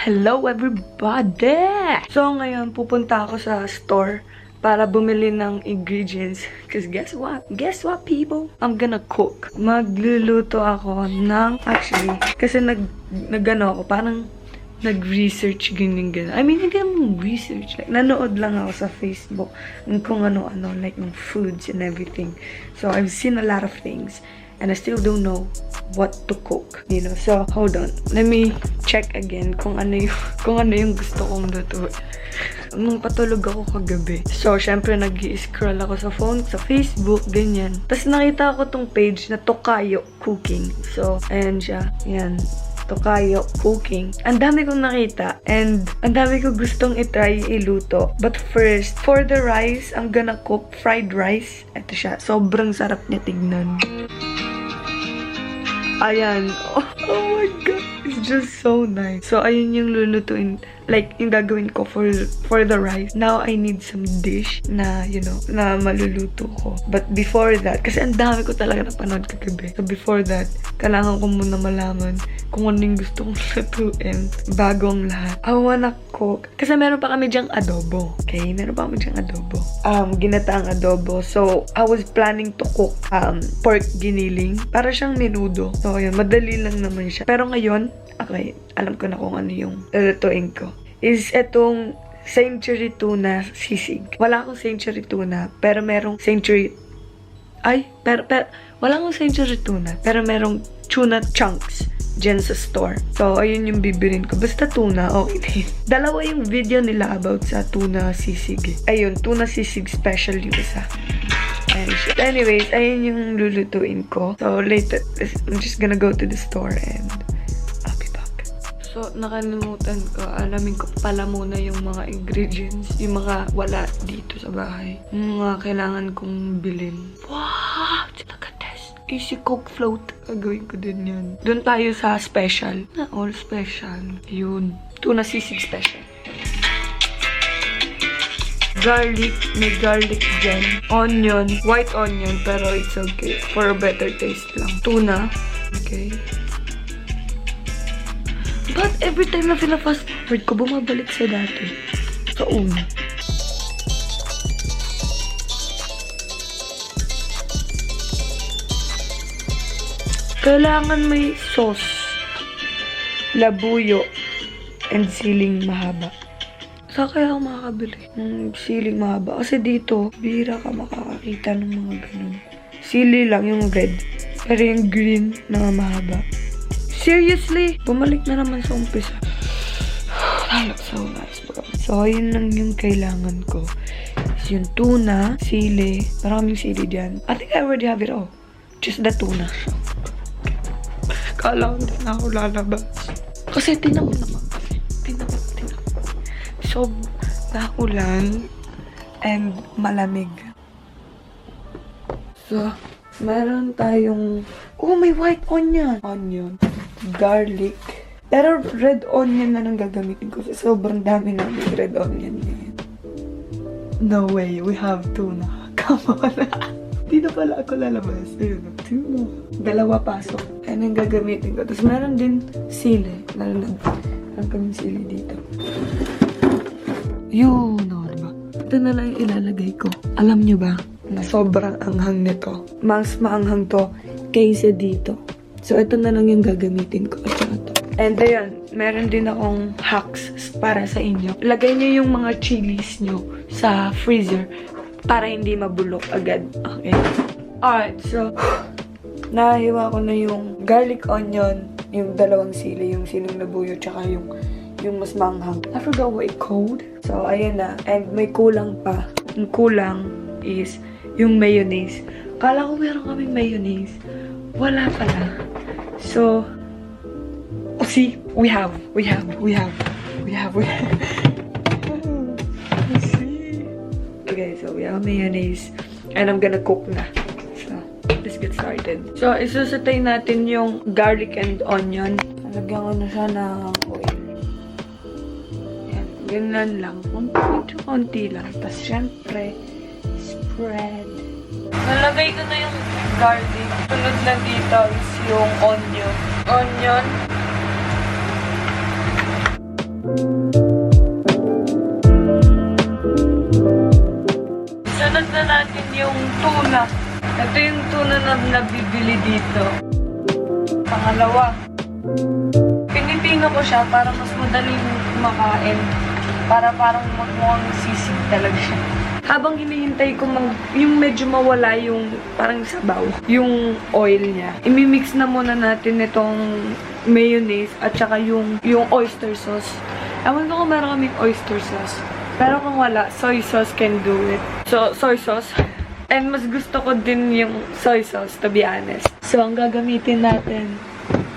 Hello everybody! So ngayon pupunta ako sa store para bumili ng ingredients. Cause guess what? Guess what, people? I'm gonna cook. Magluluto ako ng, actually, kasi nag-ano ako, parang nag-research ganyan. I mean, hindi naman research. Like, nanood lang ako sa Facebook ng kung ano-ano, like ng foods and everything. So I've seen a lot of things. And I still don't know what to cook, you know. So, hold on. Let me check again kung ano yung gusto kong lutuin. Nung patulog ako kagabi. So, syempre, nag-i-scroll ako sa phone, sa Facebook, ganyan. Tapos, nakita ko tong page na Tukayo Cooking. So, ayan siya. Yan. Tukayo Cooking. Ang dami kong nakita. And, ang dami ko gustong itry iluto. But first, for the rice, I'm gonna cook fried rice. Ito siya. Sobrang sarap niya tignan. Ayan. Oh my God. It's just so nice. So, ayun yung lulutuin. Like, yung gagawin ko for the rice. Now, I need some dish na, you know, na maluluto ko. But before that, kasi ang dami ko talaga napanood kagabi. So, before that, kailangan ko muna malaman kung ano yung gusto kong lutuin bago ang lahat. I wanna cook. Kasi meron pa kami dyang adobo. Okay? Meron pa kami dyang adobo. Ginataang adobo. So, I was planning to cook pork giniling. Para siyang menudo. So, ayun. Madali lang naman siya. Pero ngayon, okay, alam ko na kung ano yung lulutuin ko. Is etong century tuna sisig. Wala akong century tuna, pero merong century... wala akong century tuna, pero merong tuna chunks dyan sa store. So, ayun yung bibilin ko. Basta tuna, okay din. Dalawa yung video nila about sa tuna sisig. Ayun, tuna sisig special yung isa. Anyways, ayun yung lulutuin ko. So, later, I'm just gonna go to the store and I'll be back. So, nakalimutan ko. Alamin ko pala muna yung mga ingredients. Yung mga wala dito sa bahay. Yung mga kailangan kong bilhin. Wow! Look at this. Easy cook float. Gagawin ko din yan. Doon tayo sa special. Na all special. Yun. Tuna sisig special. Garlic. May garlic dyan. Onion. White onion. Pero it's okay. For a better taste lang. Tuna. Okay. But every time na fast forward ko, bumabalik sa dati. Sa una. Kailangan may sauce, labuyo, and siling mahaba. Saan kaya ako makakabili ng siling mahaba? Kasi dito, bihira ka makakakita ng mga ganun. Sili lang yung red. Pero yung green na mahaba. Seriously? Bumalik na naman sa umpisa. That looks so nice, bro. So, yun lang yung kailangan ko. Is yung tuna, sili. Maraming sili dyan. I think I already have it all. Just the tuna. Kala ko din ako lalabas. Kasi tinan mo naman. Tinan mo. So, nakulan and malamig. So, meron tayong... Oh, may white onion. Garlic. Pero red onion na nang gagamitin ko. Kasi sobrang dami namin red onion ngayon. No way, we have tuna. Come on. Di na pala ako lalabas. Ayun, tuna. Dalawa pasok. Ayan ang gagamitin ko. Tapos meron din sili. Meron kaming sili dito. Yun, no, diba? Ito na lang yung ilalagay ko. Alam nyo ba na sobrang anghang nito? Mas maanghang to kaysa dito. So, ito na lang yung gagamitin ko. And ayun, meron din akong hacks para sa inyo. Lagay nyo yung mga chilies nyo sa freezer para hindi mabulok agad. Okay. Alright, so, nahiwa ko na yung garlic onion, yung dalawang sili, yung siling labuyo, tsaka yung mas manghang. I forgot what it's called. So, ayun na. And may kulang pa. Yung kulang is yung mayonnaise. Kala ko meron kaming mayonnaise. Wala pala. So, see, we have. See? Okay, so we have mayonnaise. And I'm gonna cook na. So, let's get started. So, isusutay natin yung garlic and onion. Nalagyan ko na siya ng oil. Yan, ganyan lang. Konti lang. Tapos, syempre, spread. Nalagay ko na yung garlic. Sunod na dito is yung onion. Ito yung tuna na nabibili dito. Pangalawa. Pinipino ko siya para mas madaling makain. Para parang magmukhang sisig talaga siya. Habang hinihintay ko yung medyo mawala yung parang sabaw, yung oil niya, imimix na muna natin itong mayonnaise at saka yung oyster sauce. Ewan ko kung meron kaming oyster sauce. Pero kung wala, soy sauce can do it. So, soy sauce. And mas gusto ko din yung soy sauce, to be honest. So, ang gagamitin natin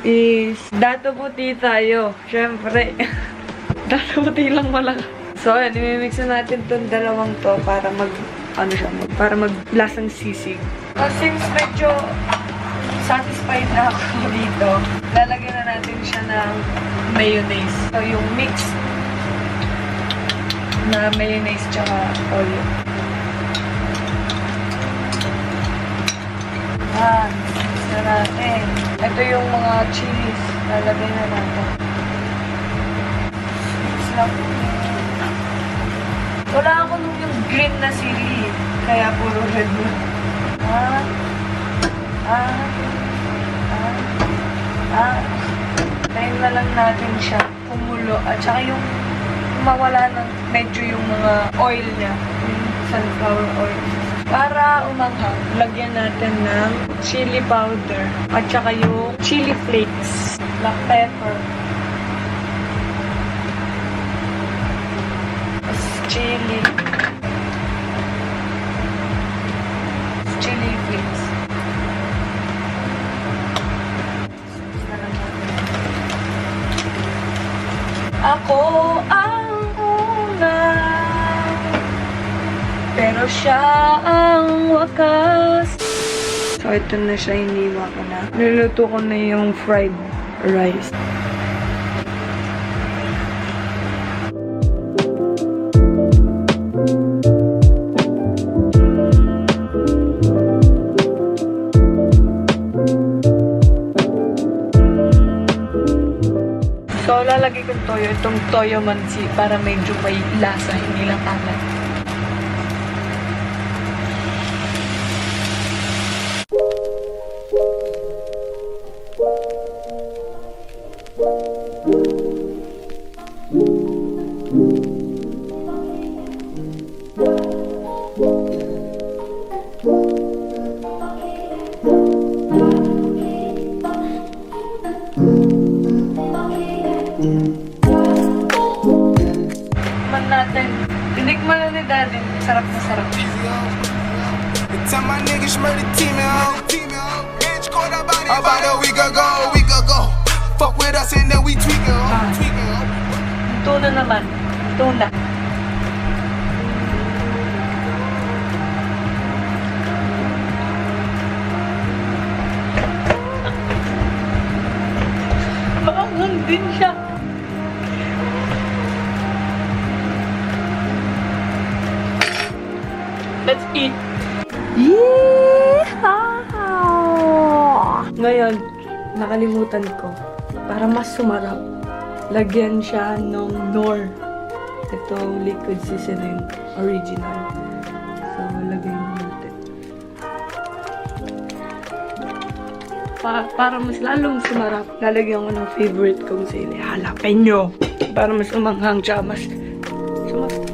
is dato puti tayo. Syempre. Dato puti lang wala. So, ayan, imimix na natin itong dalawang to para para maglasang sisig. Since medyo satisfied na ako dito, lalagyan na natin siya ng mayonnaise. So, yung mix na mayonnaise tsaka oil. Mix na natin. Ito yung mga chilies. Lalagyan na natin. Mix na po. Wala ako nung yung green na sili. Kaya puro red na. Tayo na lang natin siya kumulo. At saka yung mawala ng medyo yung mga oil niya. Yung sunflower oil. Para umanghang, lagyan natin ng chili powder. At saka yung chili flakes. Black pepper. Chili flakes. Ako ang una, pero siya ang wakas. So, ito na siya, hiniwa ko na. Niluto ko na yung fried rice. So, lalagay kong toyo. Itong toyo mansi para medyo may lasa, hindi lang kalat. Natin. Tinikman na ni Daddy. Sarap na sarap siya. Tell my niggas murder team about a week ago. Fuck with us and then we tweak it. Tuna naman. Tuna. Maanghang din siya. Let's eat! Yeehaw! Ngayon, nakalimutan ko. Para mas sumarap, lagyan siya ng Knorr. Itong liquid seasoning, original. So, lagyan natin. Para mas lalong sumarap, lalagyan ko ng favorite kong sili, jalapeno. Para mas umanghang siya, mas sumarap.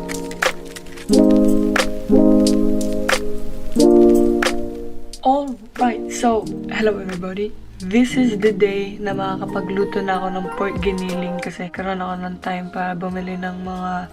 Alright, so, hello everybody. This is the day na makakapagluto na ako ng pork giniling kasi karoon ako ng time para bumili ng mga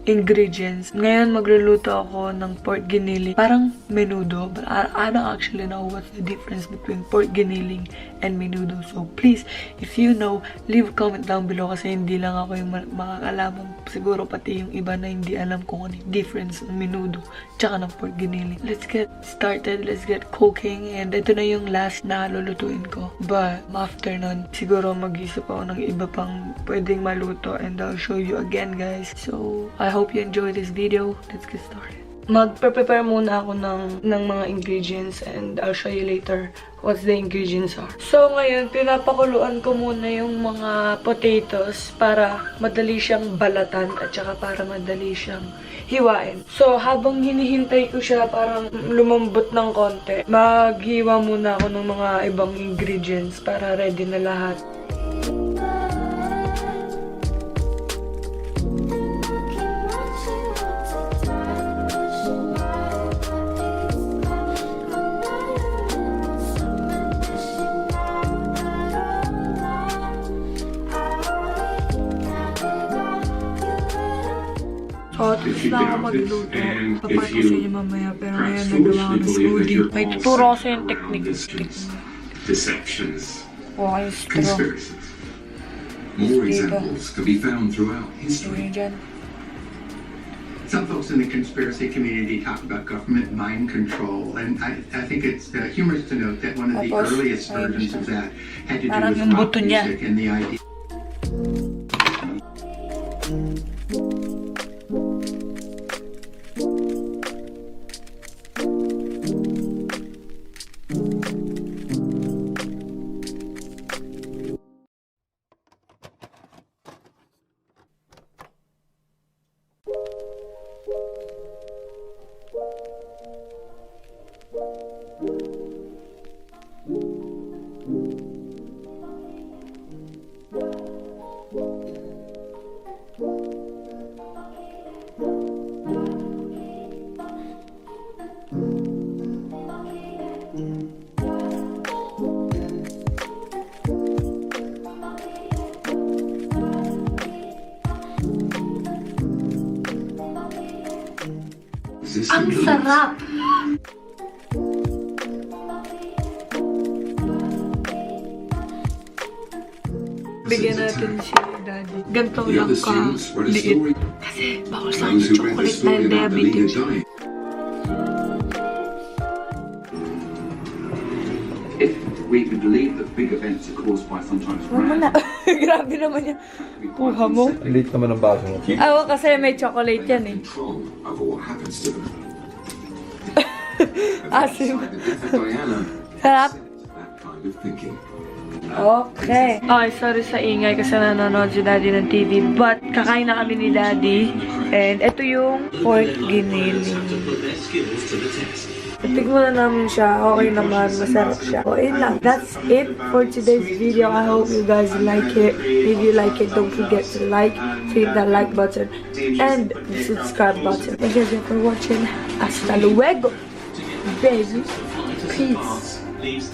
ingredients. Ngayon, magluluto ako ng pork giniling. Parang menudo, but I don't actually know what's the difference between pork giniling and menudo. So, please, if you know, leave a comment down below kasi hindi lang ako yung makakalaman. Siguro pati yung iba na hindi alam kung ano yung difference ng menudo tsaka ng pork giniling. Let's get started. Let's get cooking. And ito na yung last na lulutuin ko. But, after nun, siguro mag-isip ako ng iba pang pwedeng maluto and I'll show you again, guys. So, I hope you enjoy this video. Let's get started. Mag-prepare muna ako ng mga ingredients and I'll show you later what the ingredients are. So, ngayon, pinapakuluan ko muna yung mga potatoes para madali siyang balatan at saka para madali siyang hiwain. So, habang hinihintay ko siya parang lumambot ng konti, maghiwa muna ako ng mga ibang ingredients para ready na lahat. So, tapos na ako magluto. Papay ko sa inyo mamaya. Pero ngayon nagawa ko ng smoothie. May tuturo ko sa yung technique. Deceptions, Wow, yung straw. conspiracies. More examples can be found throughout history. Some folks in the conspiracy community talk about government mind control, and I think it's humorous to note that one of the Tapos, earliest ayun versions siya. of that had to do Parang with yung rock buto niya. music and the idea. Ang sarap! Bigyan natin si Daddy. Ganito The lang other students read a ka-liit. story. Kasi bawal sa Those who read chocolate the dahil story about the leader diabetes. died. If we could believe that big events are caused by sometimes Huwag mo na. Grabe naman yan. Kuha mo. Late naman ang baso mo. Oo, kasi may chocolate yan eh. Control over what happens to them. Asim. Like the death of Diana, Sarap. that kind of thinking. Okay. Okay, sorry sa ingay kasi nanonood si Daddy ng TV. But, kakain na kami ni Daddy. And ito yung pork giniling. Tignan na namin siya. Okay naman. Masarap siya. So, yun lang. That's it for today's video. I hope you guys like it. If you like it, don't forget to like. Hit that like button. And the subscribe button. Thank you again for watching. Hasta luego. Baby. Peace.